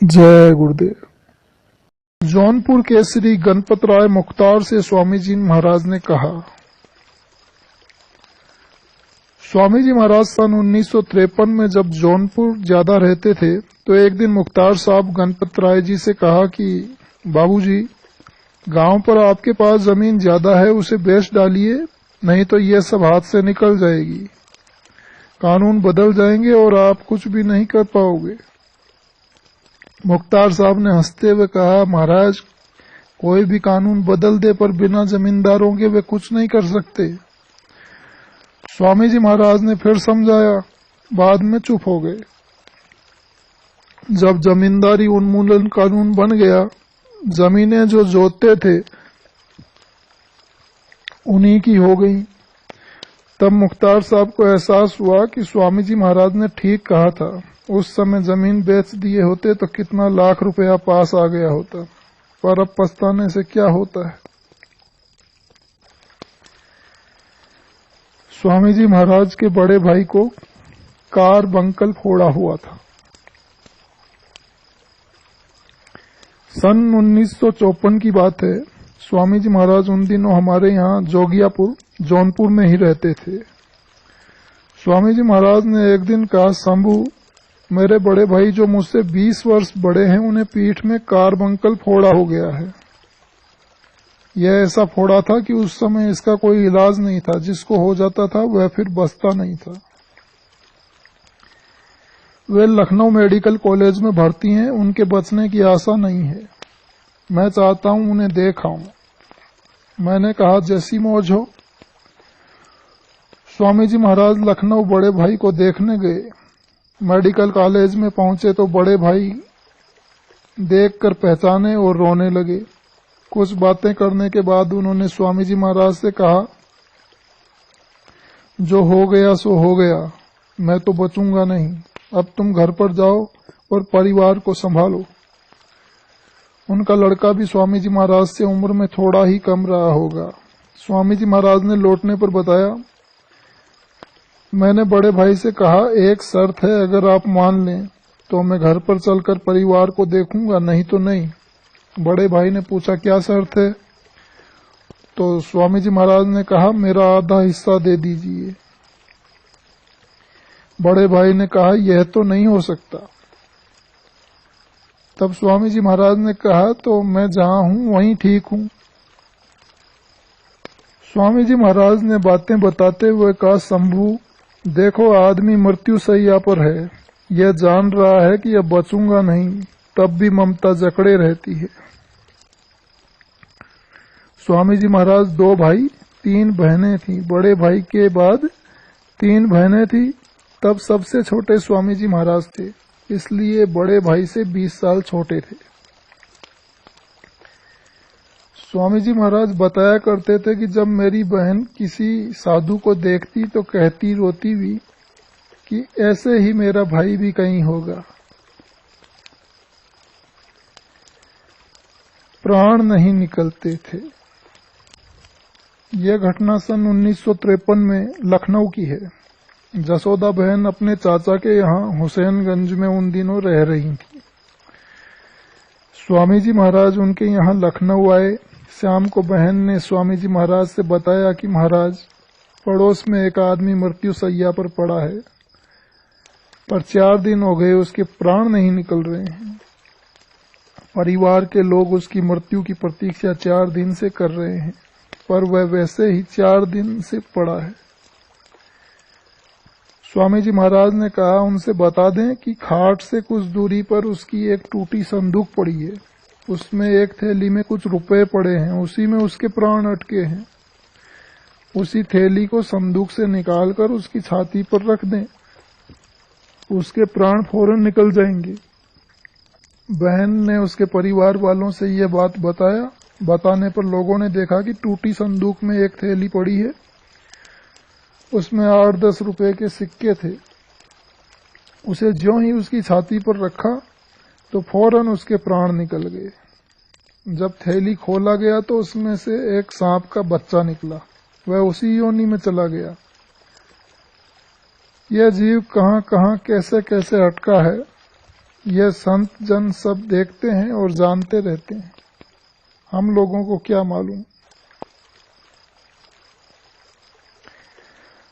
जय गुरुदेव। जौनपुर के श्री गणपतराय मुख्तार से स्वामी जी महाराज ने कहा। स्वामी जी महाराज सन 1953 में जब जौनपुर ज्यादा रहते थे तो एक दिन मुख्तार साहब गणपतराय जी से कहा कि बाबूजी, गांव पर आपके पास जमीन ज्यादा है, उसे बेच डालिए, नहीं तो ये सब हाथ से निकल जाएगी, कानून बदल जाएंगे और आप कुछ भी नहीं कर पाओगे। मुख्तार साहब ने हंसते हुए कहा, महाराज, कोई भी कानून बदल दे पर बिना जमींदारों के वे कुछ नहीं कर सकते। स्वामी जी महाराज ने फिर समझाया, बाद में चुप हो गए। जब जमींदारी उन्मूलन कानून बन गया, जमीनें जो जोतते थे उन्हीं की हो गई। तब मुख्तार साहब को एहसास हुआ कि स्वामी जी महाराज ने ठीक कहा था। उस समय जमीन बेच दिए होते तो कितना लाख रुपया पास आ गया होता, पर अब पछताने से क्या होता है। स्वामी जी महाराज के बड़े भाई को कार बंकल फोड़ा हुआ था। सन 1954 की बात है। स्वामी जी महाराज उन दिनों हमारे यहाँ जोगियापुर जौनपुर में ही रहते थे। स्वामी जी महाराज ने एक दिन कहा, शंभू, मेरे बड़े भाई जो मुझसे 20 वर्ष बड़े हैं, उन्हें पीठ में कार्बंकल फोड़ा हो गया है। यह ऐसा फोड़ा था कि उस समय इसका कोई इलाज नहीं था। जिसको हो जाता था वह फिर बचता नहीं था। वे लखनऊ मेडिकल कॉलेज में भर्ती हैं, उनके बचने की आशा नहीं है। मैं चाहता हूं उन्हें देख आऊं। मैंने कहा, जैसी मौज हो। स्वामी जी महाराज लखनऊ बड़े भाई को देखने गए। मेडिकल कॉलेज में पहुंचे तो बड़े भाई देखकर पहचाने और रोने लगे। कुछ बातें करने के बाद उन्होंने स्वामी जी महाराज से कहा, जो हो गया सो हो गया, मैं तो बचूंगा नहीं। अब तुम घर पर जाओ और परिवार को संभालो। उनका लड़का भी स्वामी जी महाराज से उम्र में थोड़ा ही कम रहा होगा। स्वामी जी महाराज ने लौटने पर बताया, मैंने बड़े भाई से कहा, एक शर्त है, अगर आप मान लें तो मैं घर पर चलकर परिवार को देखूंगा, नहीं तो नहीं। बड़े भाई ने पूछा, क्या शर्त है? तो स्वामी जी महाराज ने कहा, मेरा आधा हिस्सा दे दीजिए। बड़े भाई ने कहा, यह तो नहीं हो सकता। तब स्वामी जी महाराज ने कहा, तो मैं जहां हूं वहीं ठीक हूं। स्वामी जी महाराज ने बातें बताते हुए कहा, शंभू, देखो, आदमी मृत्यु शैया पर है, यह जान रहा है कि अब बचूंगा नहीं, तब भी ममता जकड़े रहती है। स्वामी जी महाराज 2 भाई 3 बहनें थीं। बड़े भाई के बाद 3 बहनें थीं। तब सबसे छोटे स्वामी जी महाराज थे, इसलिए बड़े भाई से 20 साल छोटे थे। स्वामी जी महाराज बताया करते थे कि जब मेरी बहन किसी साधु को देखती तो कहती रोती हुई कि ऐसे ही मेरा भाई भी कहीं होगा। प्राण नहीं निकलते थे। यह घटना सन 1953 में लखनऊ की है। जसोदा बहन अपने चाचा के यहाँ हुसैनगंज में उन दिनों रह रही थी। स्वामी जी महाराज उनके यहाँ लखनऊ आए। शाम को बहन ने स्वामी जी महाराज से बताया कि महाराज, पड़ोस में एक आदमी मृत्यु शैया पर पड़ा है, पर 4 दिन हो गए उसके प्राण नहीं निकल रहे हैं। परिवार के लोग उसकी मृत्यु की प्रतीक्षा 4 दिन से कर रहे हैं, पर वह वैसे ही 4 दिन से पड़ा है। स्वामी जी महाराज ने कहा, उनसे बता दें कि खाट से कुछ दूरी पर उसकी एक टूटी संदूक पड़ी है, उसमें एक थैली में कुछ रुपए पड़े हैं, उसी में उसके प्राण अटके हैं। उसी थैली को संदूक से निकालकर उसकी छाती पर रख दें, उसके प्राण फौरन निकल जाएंगे। बहन ने उसके परिवार वालों से यह बात बताया। बताने पर लोगों ने देखा कि टूटी संदूक में एक थैली पड़ी है, उसमें 8-10 रुपए के सिक्के थे। उसे ज्यों ही उसकी छाती पर रखा तो फौरन उसके प्राण निकल गए। जब थैली खोला गया तो उसमें से एक सांप का बच्चा निकला, वह उसी योनि में चला गया। यह जीव कहां कहां कैसे कैसे अटका है, यह संत जन सब देखते हैं और जानते रहते हैं, हम लोगों को क्या मालूम।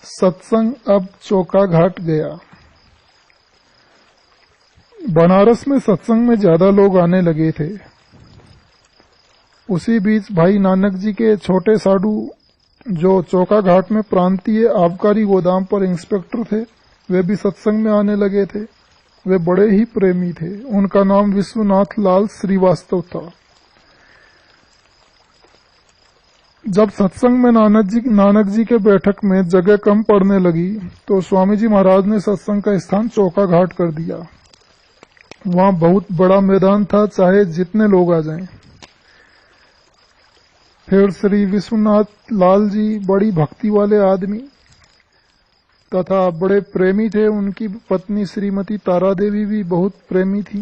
सत्संग अब चौका घाट गया। बनारस में सत्संग में ज्यादा लोग आने लगे थे। उसी बीच भाई नानक जी के छोटे साडू, जो चौका घाट में प्रांतीय आबकारी गोदाम पर इंस्पेक्टर थे, वे भी सत्संग में आने लगे थे। वे बड़े ही प्रेमी थे। उनका नाम विश्वनाथ लाल श्रीवास्तव था। जब सत्संग में नानक जी के बैठक में जगह कम पड़ने लगी तो स्वामी जी महाराज ने सत्संग का स्थान चौका घाट कर दिया। वहां बहुत बड़ा मैदान था, चाहे जितने लोग आ जाएं। फिर श्री विश्वनाथ लाल जी बड़ी भक्ति वाले आदमी तथा बड़े प्रेमी थे। उनकी पत्नी श्रीमती तारा देवी भी बहुत प्रेमी थी।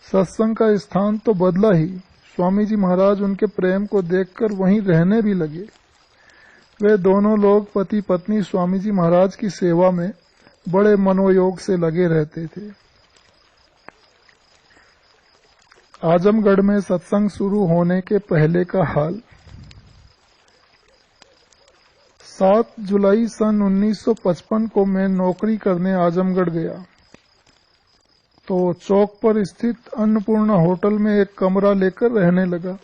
सत्संग का स्थान तो बदला ही, स्वामी जी महाराज उनके प्रेम को देखकर वहीं रहने भी लगे। वे दोनों लोग पति पत्नी स्वामी जी महाराज की सेवा में बड़े मनोयोग से लगे रहते थे। आजमगढ़ में सत्संग शुरू होने के पहले का हाल। 7 जुलाई सन 1955 को मैं नौकरी करने आजमगढ़ गया तो चौक पर स्थित अन्नपूर्णा होटल में एक कमरा लेकर रहने लगा।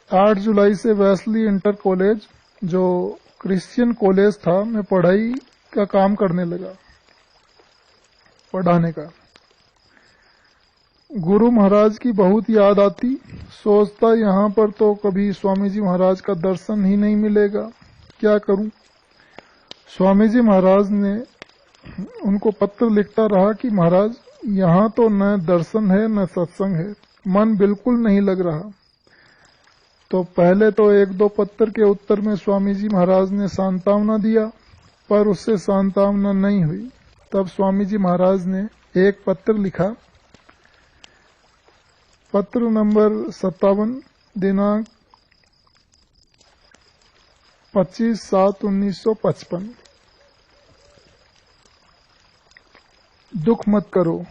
8 जुलाई से वेस्ली इंटर कॉलेज, जो क्रिश्चियन कॉलेज था, में पढ़ाई का काम करने लगा, पढ़ाने का। गुरु महाराज की बहुत याद आती। सोचता यहाँ पर तो कभी स्वामी जी महाराज का दर्शन ही नहीं मिलेगा, क्या करूं। स्वामी जी महाराज ने उनको पत्र लिखता रहा कि महाराज, यहाँ तो न दर्शन है न सत्संग है, मन बिल्कुल नहीं लग रहा। तो पहले तो 1-2 पत्र के उत्तर में स्वामी जी महाराज ने सांत्वना दिया, पर उससे सांत्वना नहीं हुई। तब स्वामी जी महाराज ने एक पत्र लिखा। पत्र नंबर 57, दिनांक 25/7/1955। दुख मत करो,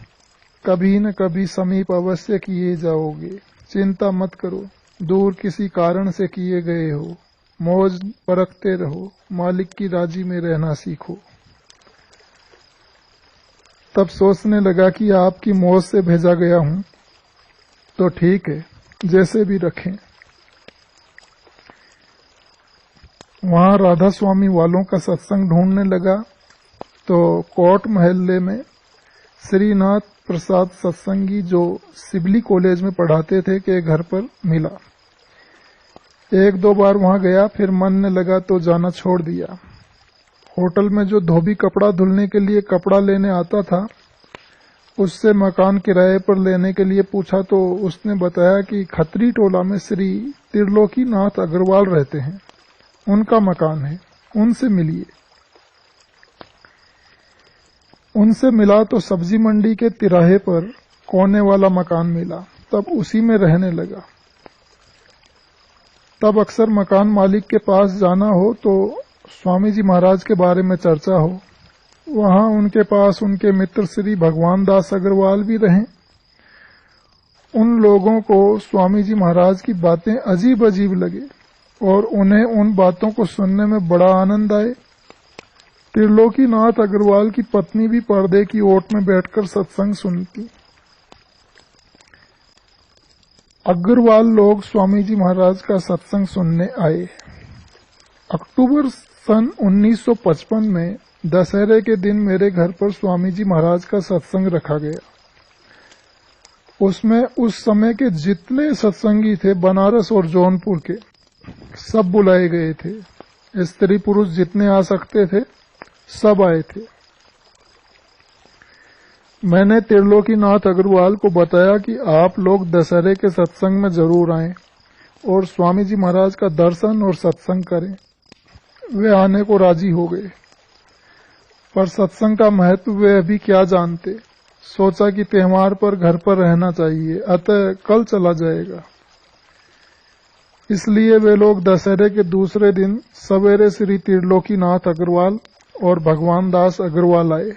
कभी न कभी समीप अवश्य किए जाओगे। चिंता मत करो, दूर किसी कारण से किए गए हो। मौज परखते रहो, मालिक की राजी में रहना सीखो। तब सोचने लगा कि आपकी मौज से भेजा गया हूं तो ठीक है, जैसे भी रखें। वहां राधा स्वामी वालों का सत्संग ढूंढने लगा तो कोट मोहल्ले में श्रीनाथ प्रसाद सत्संगी, जो सिबली कॉलेज में पढ़ाते थे, के घर पर मिला। 1-2 बार वहां गया, फिर मन न लगा तो जाना छोड़ दिया। होटल में जो धोबी कपड़ा धुलने के लिए कपड़ा लेने आता था, उससे मकान किराए पर लेने के लिए पूछा तो उसने बताया कि खत्री टोला में श्री त्रिलोकीनाथ अग्रवाल रहते हैं, उनका मकान है, उनसे मिलिए। उनसे मिला तो सब्जी मंडी के तिराहे पर कोने वाला मकान मिला। तब उसी में रहने लगा। तब अक्सर मकान मालिक के पास जाना हो तो स्वामी जी महाराज के बारे में चर्चा हो। वहां उनके पास उनके मित्र श्री भगवान दास अग्रवाल भी रहे। उन लोगों को स्वामी जी महाराज की बातें अजीब अजीब लगे और उन्हें उन बातों को सुनने में बड़ा आनंद आए। त्रिलोकीनाथ अग्रवाल की पत्नी भी पर्दे की ओट में बैठकर सत्संग सुनती। अग्रवाल लोग स्वामी जी महाराज का सत्संग सुनने आए। अक्टूबर सन 1955 में दशहरे के दिन मेरे घर पर स्वामी जी महाराज का सत्संग रखा गया। उसमें उस समय के जितने सत्संगी थे, बनारस और जौनपुर के, सब बुलाए गए थे। स्त्री पुरुष जितने आ सकते थे सब आए थे। मैंने त्रिलोकीनाथ अग्रवाल को बताया कि आप लोग दशहरे के सत्संग में जरूर आएं और स्वामी जी महाराज का दर्शन और सत्संग करें। वे आने को राजी हो गए, पर सत्संग का महत्व वे अभी क्या जानते। सोचा कि त्योहार पर घर पर रहना चाहिए, अतः कल चला जाएगा। इसलिए वे लोग दशहरे के दूसरे दिन सवेरे श्री त्रिलोकीनाथ अग्रवाल और भगवान दास अग्रवाल आए।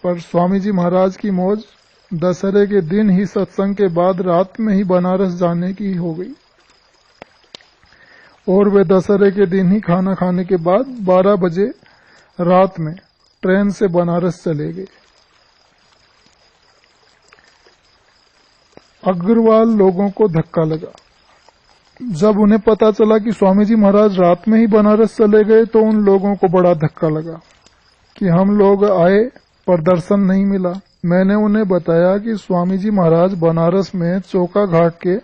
पर स्वामी जी महाराज की मौज दशहरे के दिन ही सत्संग के बाद रात में ही बनारस जाने की हो गई और वे दशहरे के दिन ही खाना खाने के बाद 12 बजे रात में ट्रेन से बनारस चले गए। अग्रवाल लोगों को धक्का लगा। जब उन्हें पता चला कि स्वामी जी महाराज रात में ही बनारस चले गए तो उन लोगों को बड़ा धक्का लगा कि हम लोग आए पर दर्शन नहीं मिला। मैंने उन्हें बताया कि स्वामी जी महाराज बनारस में चौका घाट के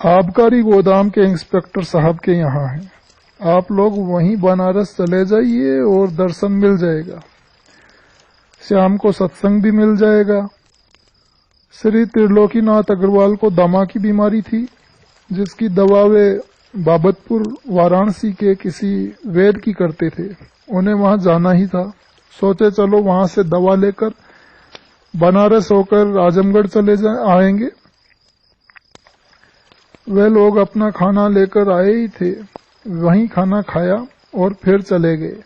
आबकारी गोदाम के इंस्पेक्टर साहब के यहाँ हैं, आप लोग वहीं बनारस चले जाइए और दर्शन मिल जाएगा, शाम को सत्संग भी मिल जाएगा। श्री त्रिलोकीनाथ अग्रवाल को दमा की बीमारी थी, जिसकी दवा वे बाबतपुर वाराणसी के किसी वैद्य की करते थे। उन्हें वहां जाना ही था। सोचे चलो वहां से दवा लेकर बनारस होकर आजमगढ़ चले आएंगे। वे लोग अपना खाना लेकर आए ही थे, वहीं खाना खाया और फिर चले गए।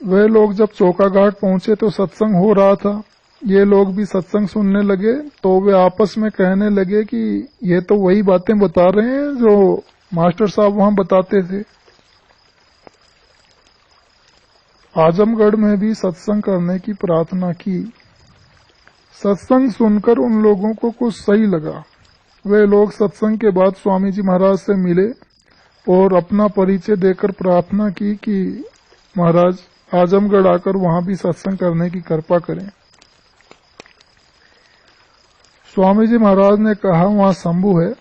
वे लोग जब चौका घाट पहुंचे तो सत्संग हो रहा था। ये लोग भी सत्संग सुनने लगे तो वे आपस में कहने लगे कि ये तो वही बातें बता रहे हैं जो मास्टर साहब वहां बताते थे। आजमगढ़ में भी सत्संग करने की प्रार्थना की। सत्संग सुनकर उन लोगों को कुछ सही लगा। वे लोग सत्संग के बाद स्वामी जी महाराज से मिले और अपना परिचय देकर प्रार्थना की कि महाराज आजमगढ़ आकर वहां भी सत्संग करने की कृपा करें। स्वामी जी महाराज ने कहा वहां शंभू है,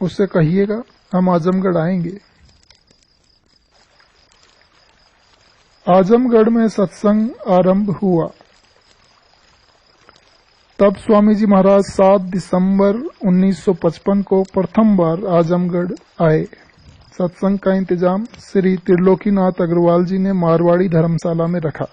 उससे कहिएगा हम आजमगढ़ आएंगे। आजमगढ़ में सत्संग आरंभ हुआ। तब स्वामी जी महाराज 7 दिसंबर 1955 को प्रथम बार आजमगढ़ आए। सत्संग का इंतजाम श्री त्रिलोकीनाथ अग्रवाल जी ने मारवाड़ी धर्मशाला में रखा।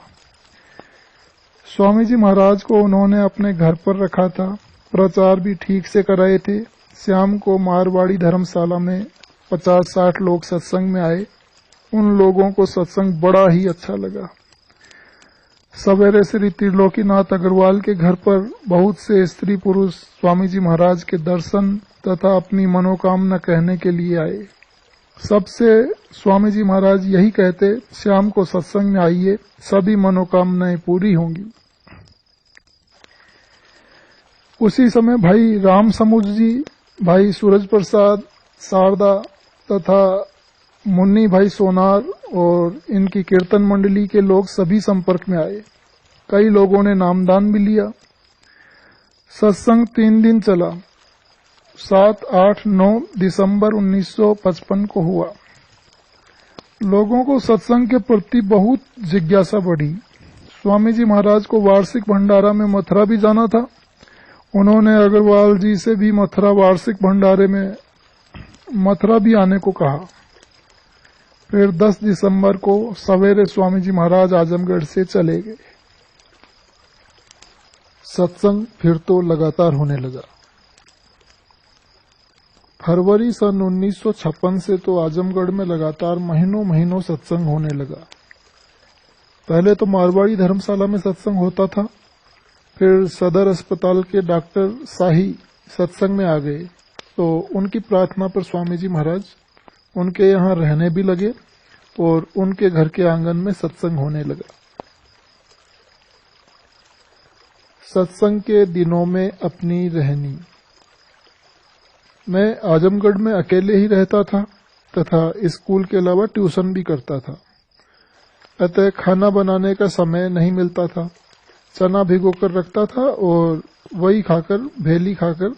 स्वामी जी महाराज को उन्होंने अपने घर पर रखा था। प्रचार भी ठीक से कराए थे। शाम को मारवाड़ी धर्मशाला में 50-60 लोग सत्संग में आए। उन लोगों को सत्संग बड़ा ही अच्छा लगा। सवेरे श्री त्रिलोकीनाथ अग्रवाल के घर पर बहुत से स्त्री पुरुष स्वामी जी महाराज के दर्शन तथा अपनी मनोकामना कहने के लिए आए। सबसे स्वामी जी महाराज यही कहते, शाम को सत्संग में आइए, सभी मनोकामनाएं पूरी होंगी। उसी समय भाई राम समुद्र जी, भाई सूरज प्रसाद, शारदा तथा मुन्नी भाई सोनार और इनकी कीर्तन मंडली के लोग सभी संपर्क में आए। कई लोगों ने नामदान भी लिया। सत्संग 3 दिन चला। 7, 8, 9 दिसंबर 1955 को हुआ। लोगों को सत्संग के प्रति बहुत जिज्ञासा बढ़ी। स्वामी जी महाराज को वार्षिक भंडारा में मथुरा भी जाना था। उन्होंने अग्रवाल जी से भी मथुरा वार्षिक भंडारे में मथुरा भी आने को कहा। फिर 10 दिसंबर को सवेरे स्वामी जी महाराज आजमगढ़ से चले गए। सत्संग फिर तो लगातार होने लगा। फरवरी सन 1956 से तो आजमगढ़ में लगातार महीनों महीनों सत्संग होने लगा। पहले तो मारवाड़ी धर्मशाला में सत्संग होता था, फिर सदर अस्पताल के डॉक्टर शाही सत्संग में आ गए तो उनकी प्रार्थना पर स्वामी जी महाराज उनके यहाँ रहने भी लगे और उनके घर के आंगन में सत्संग होने लगा। सत्संग के दिनों में अपनी रहनी। मैं आजमगढ़ में अकेले ही रहता था तथा स्कूल के अलावा ट्यूशन भी करता था, अतः खाना बनाने का समय नहीं मिलता था। चना भिगोकर रखता था और वही खाकर, भेली खाकर,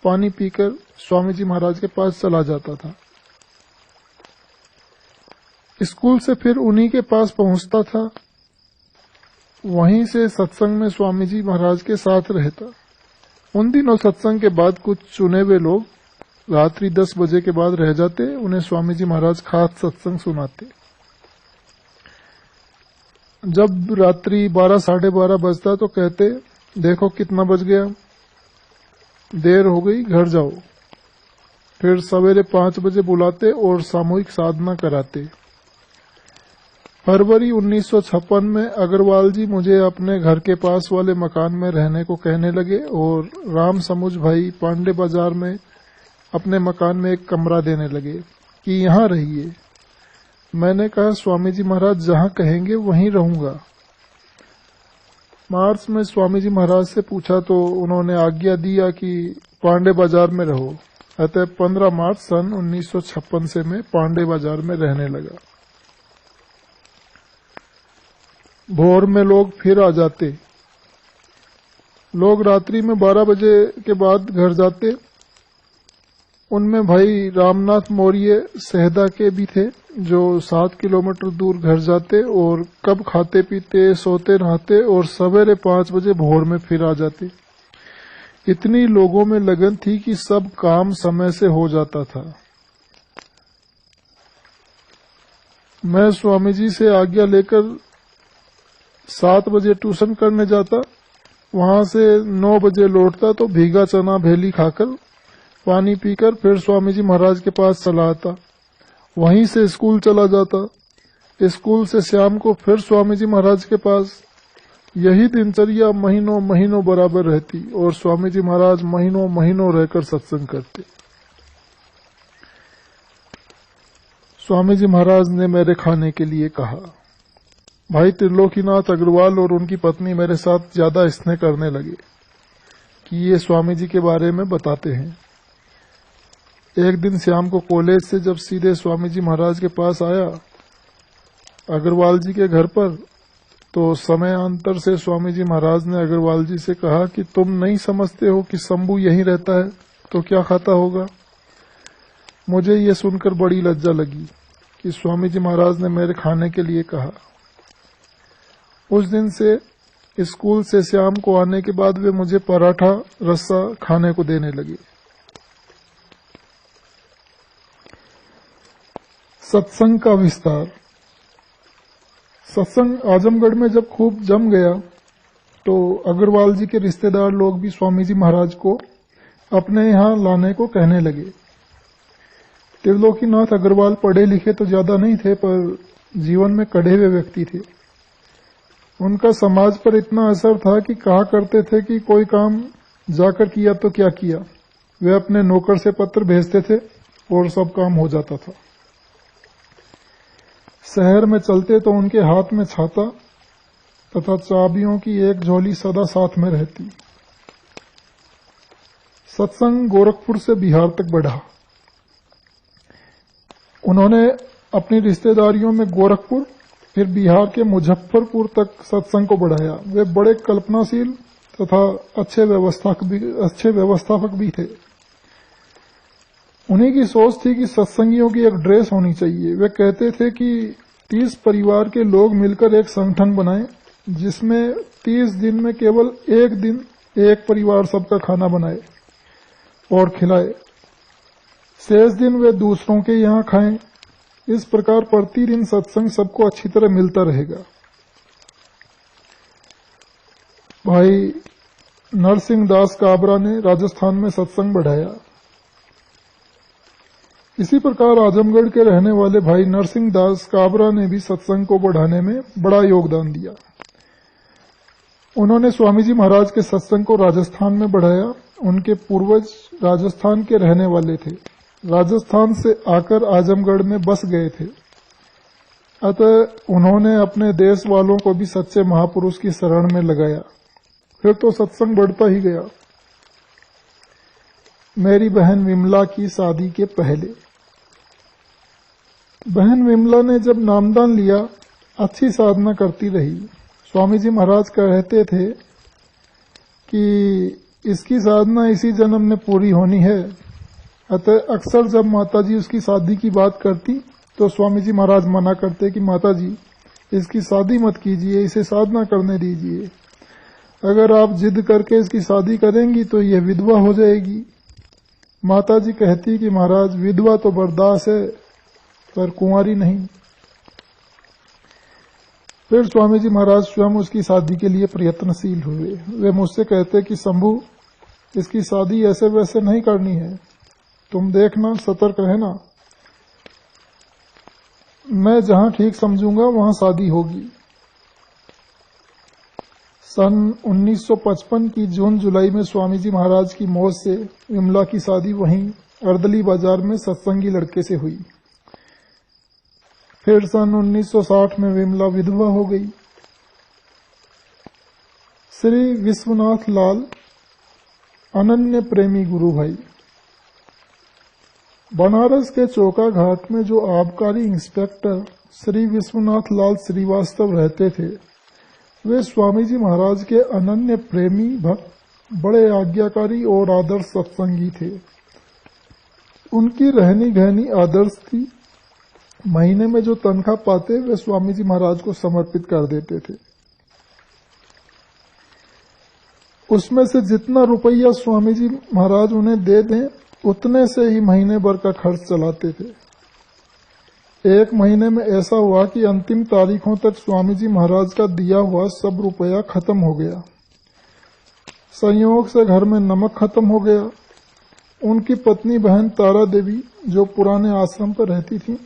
पानी पीकर स्वामी जी महाराज के पास चला जाता था। स्कूल से फिर उन्हीं के पास पहुंचता था। वहीं से सत्संग में स्वामी जी महाराज के साथ रहता। उन दिनों सत्संग के बाद कुछ चुने हुए लोग रात्रि 10 बजे के बाद रह जाते। उन्हें स्वामी जी महाराज खास सत्संग सुनाते। जब रात्रि 12, 12:30 बजता तो कहते, देखो कितना बज गया, देर हो गई, घर जाओ। फिर सवेरे 5 बजे बुलाते और सामूहिक साधना कराते। फरवरी 1956 में अग्रवाल जी मुझे अपने घर के पास वाले मकान में रहने को कहने लगे और राम समुझ भाई पांडे बाजार में अपने मकान में एक कमरा देने लगे कि यहाँ रहिए। मैंने कहा स्वामी जी महाराज जहाँ कहेंगे वहीं रहूंगा। मार्च में स्वामी जी महाराज से पूछा तो उन्होंने आज्ञा दिया कि पांडे बाजार में रहो। अतः 15 मार्च सन 1956 से मैं पांडे बाजार में रहने लगा। भोर में लोग फिर आ जाते। लोग रात्रि में 12 बजे के बाद घर जाते। उनमें भाई रामनाथ मौर्य सहदा के भी थे जो 7 किलोमीटर दूर घर जाते और कब खाते पीते सोते नहाते और सवेरे 5 बजे भोर में फिर आ जाते। इतनी लोगों में लगन थी कि सब काम समय से हो जाता था। मैं स्वामी जी से आज्ञा लेकर 7 बजे ट्यूशन करने जाता। वहां से 9 बजे लौटता तो भीगा चना भेली खाकर पानी पीकर फिर स्वामी जी महाराज के पास चला आता। वहीं से स्कूल चला जाता। स्कूल से शाम को फिर स्वामी जी महाराज के पास। यही दिनचर्या महीनों महीनों बराबर रहती और स्वामी जी महाराज महीनों महीनों रहकर सत्संग करते। स्वामी जी महाराज ने मेरे खाने के लिए कहा। भाई त्रिलोकीनाथ अग्रवाल और उनकी पत्नी मेरे साथ ज्यादा स्नेह करने लगे कि ये स्वामी जी के बारे में बताते हैं। एक दिन शाम को कॉलेज से जब सीधे स्वामी जी महाराज के पास आया अग्रवाल जी के घर पर, तो समयांतर से स्वामी जी महाराज ने अग्रवाल जी से कहा कि तुम नहीं समझते हो कि शंभू यहीं रहता है तो क्या खाता होगा। मुझे ये सुनकर बड़ी लज्जा लगी कि स्वामी जी महाराज ने मेरे खाने के लिए कहा। उस दिन से स्कूल से शाम को आने के बाद वे मुझे पराठा रस्सा खाने को देने लगे। सत्संग का विस्तार। सत्संग आजमगढ़ में जब खूब जम गया तो अग्रवाल जी के रिश्तेदार लोग भी स्वामी जी महाराज को अपने यहाँ लाने को कहने लगे। त्रिलोकीनाथ अग्रवाल पढ़े लिखे तो ज्यादा नहीं थे पर जीवन में कढ़े हुए व्यक्ति थे। उनका समाज पर इतना असर था कि कहा करते थे कि कोई काम जाकर किया तो क्या किया। वे अपने नौकर से पत्र भेजते थे और सब काम हो जाता था। शहर में चलते तो उनके हाथ में छाता तथा चाबियों की एक झोली सदा साथ में रहती। सत्संग गोरखपुर से बिहार तक बढ़ा। उन्होंने अपनी रिश्तेदारियों में गोरखपुर फिर बिहार के मुजफ्फरपुर तक सत्संग को बढ़ाया। वे बड़े कल्पनाशील तथा अच्छे व्यवस्थापक भी थे। उन्हीं की सोच थी कि सत्संगियों की एक ड्रेस होनी चाहिए। वे कहते थे कि 30 परिवार के लोग मिलकर एक संगठन बनाएं जिसमें 30 दिन में केवल एक दिन एक परिवार सबका खाना बनाए और खिलाए। शेष दिन वे दूसरों के यहाँ खाएं। इस प्रकार प्रतिदिन सत्संग सबको अच्छी तरह मिलता रहेगा। भाई नरसिंह दास काबरा ने राजस्थान में सत्संग बढ़ाया। इसी प्रकार आजमगढ़ के रहने वाले भाई नरसिंह दास काबरा ने भी सत्संग को बढ़ाने में बड़ा योगदान दिया। उन्होंने स्वामी जी महाराज के सत्संग को राजस्थान में बढ़ाया। उनके पूर्वज राजस्थान के रहने वाले थे। राजस्थान से आकर आजमगढ़ में बस गए थे। अतः उन्होंने अपने देश वालों को भी सच्चे महापुरुष की शरण में लगाया। फिर तो सत्संग बढ़ता ही गया। मेरी बहन विमला की शादी के पहले बहन विमला ने जब नामदान लिया अच्छी साधना करती रही। स्वामी जी महाराज कहते थे कि इसकी साधना इसी जन्म में पूरी होनी है। अतः अक्सर जब माताजी उसकी शादी की बात करती तो स्वामी जी महाराज मना करते कि माताजी इसकी शादी मत कीजिए, इसे साधना करने दीजिए। अगर आप जिद करके इसकी शादी करेंगी तो यह विधवा हो जाएगी। माताजी कहती कि महाराज विधवा तो बर्दाश्त है पर कुंवारी नहीं। फिर स्वामी जी महाराज स्वयं उसकी शादी के लिए प्रयत्नशील हुए। वे मुझसे कहते कि शंभू इसकी शादी ऐसे वैसे नहीं करनी है, तुम देखना, सतर्क रहना। मैं जहां ठीक समझूंगा वहां शादी होगी। सन 1955 की जून जुलाई में स्वामी जी महाराज की मौत से विमला की शादी वहीं अर्दली बाजार में सत्संगी लड़के से हुई। फिर सन 1960 में विमला विधवा हो गई। श्री विश्वनाथ लाल अनन्य प्रेमी गुरु भाई। बनारस के चौका घाट में जो आबकारी इंस्पेक्टर श्री विश्वनाथ लाल श्रीवास्तव रहते थे, वे स्वामी जी महाराज के अनन्य प्रेमी भक्त, बड़े आज्ञाकारी और आदर्श सत्संगी थे। उनकी रहनी गहनी आदर्श थी। महीने में जो तनख्वाह पाते वे स्वामी जी महाराज को समर्पित कर देते थे। उसमें से जितना रुपया स्वामी जी महाराज उन्हें दे दें, उतने से ही महीने भर का खर्च चलाते थे। एक महीने में ऐसा हुआ कि अंतिम तारीखों तक स्वामी जी महाराज का दिया हुआ सब रुपया खत्म हो गया। संयोग से घर में नमक खत्म हो गया। उनकी पत्नी बहन तारा देवी, जो पुराने आश्रम पर रहती थी,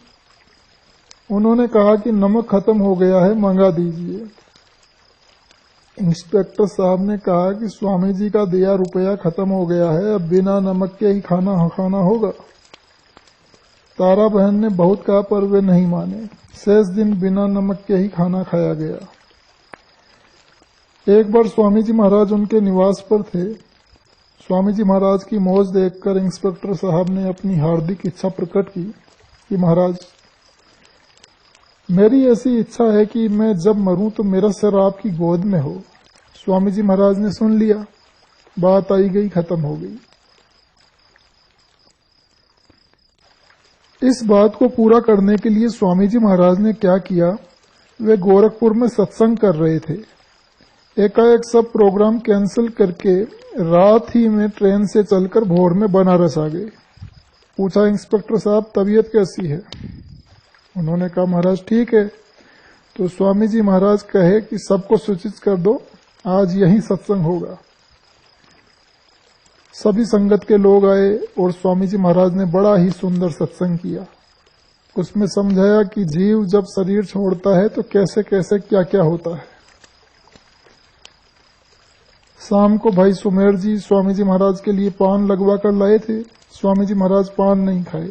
उन्होंने कहा कि नमक खत्म हो गया है, मंगा दीजिए। इंस्पेक्टर साहब ने कहा कि स्वामी जी का दिया रुपया खत्म हो गया है, अब बिना नमक के ही खाना होगा। तारा बहन ने बहुत कहा, पर वे नहीं माने। शेष दिन बिना नमक के ही खाना खाया गया। एक बार स्वामी जी महाराज उनके निवास पर थे। स्वामी जी महाराज की मौज देखकर इंस्पेक्टर साहब ने अपनी हार्दिक इच्छा प्रकट की कि महाराज, मेरी ऐसी इच्छा है कि मैं जब मरूं तो मेरा सिर आपकी गोद में हो। स्वामी जी महाराज ने सुन लिया। बात आई गई, खत्म हो गई। इस बात को पूरा करने के लिए स्वामी जी महाराज ने क्या किया, वे गोरखपुर में सत्संग कर रहे थे। एकाएक सब प्रोग्राम कैंसिल करके रात ही में ट्रेन से चलकर भोर में बनारस आ गए। पूछा, इंस्पेक्टर साहब तबीयत कैसी है? उन्होंने कहा, महाराज ठीक है। तो स्वामी जी महाराज कहे कि सबको सूचित कर दो, आज यहीं सत्संग होगा। सभी संगत के लोग आए और स्वामी जी महाराज ने बड़ा ही सुंदर सत्संग किया। उसमें समझाया कि जीव जब शरीर छोड़ता है तो कैसे कैसे क्या क्या होता है। शाम को भाई सुमेर जी स्वामी जी महाराज के लिए पान लगवा कर लाए थे। स्वामी जी महाराज पान नहीं खाए,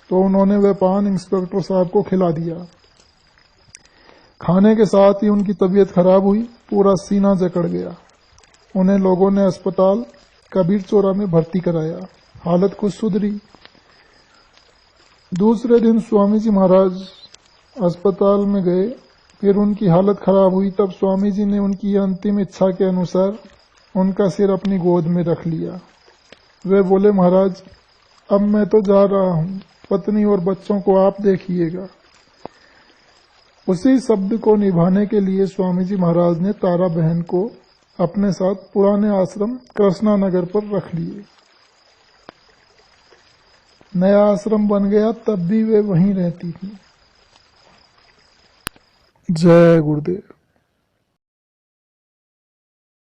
तो उन्होंने वह पान इंस्पेक्टर साहब को खिला दिया। खाने के साथ ही उनकी तबीयत खराब हुई, पूरा सीना जकड़ गया। उन्हें लोगों ने अस्पताल कबीर चौरा में भर्ती कराया। हालत कुछ सुधरी। दूसरे दिन स्वामी जी महाराज अस्पताल में गए, फिर उनकी हालत खराब हुई। तब स्वामी जी ने उनकी अंतिम इच्छा के अनुसार उनका सिर अपनी गोद में रख लिया। वे बोले, महाराज अब मैं तो जा रहा हूं, पत्नी और बच्चों को आप देखिएगा। उसी शब्द को निभाने के लिए स्वामी जी महाराज ने तारा बहन को अपने साथ पुराने आश्रम कृष्णा नगर पर रख लिए। नया आश्रम बन गया, तब भी वे वहीं रहती थी। जय गुरुदेव।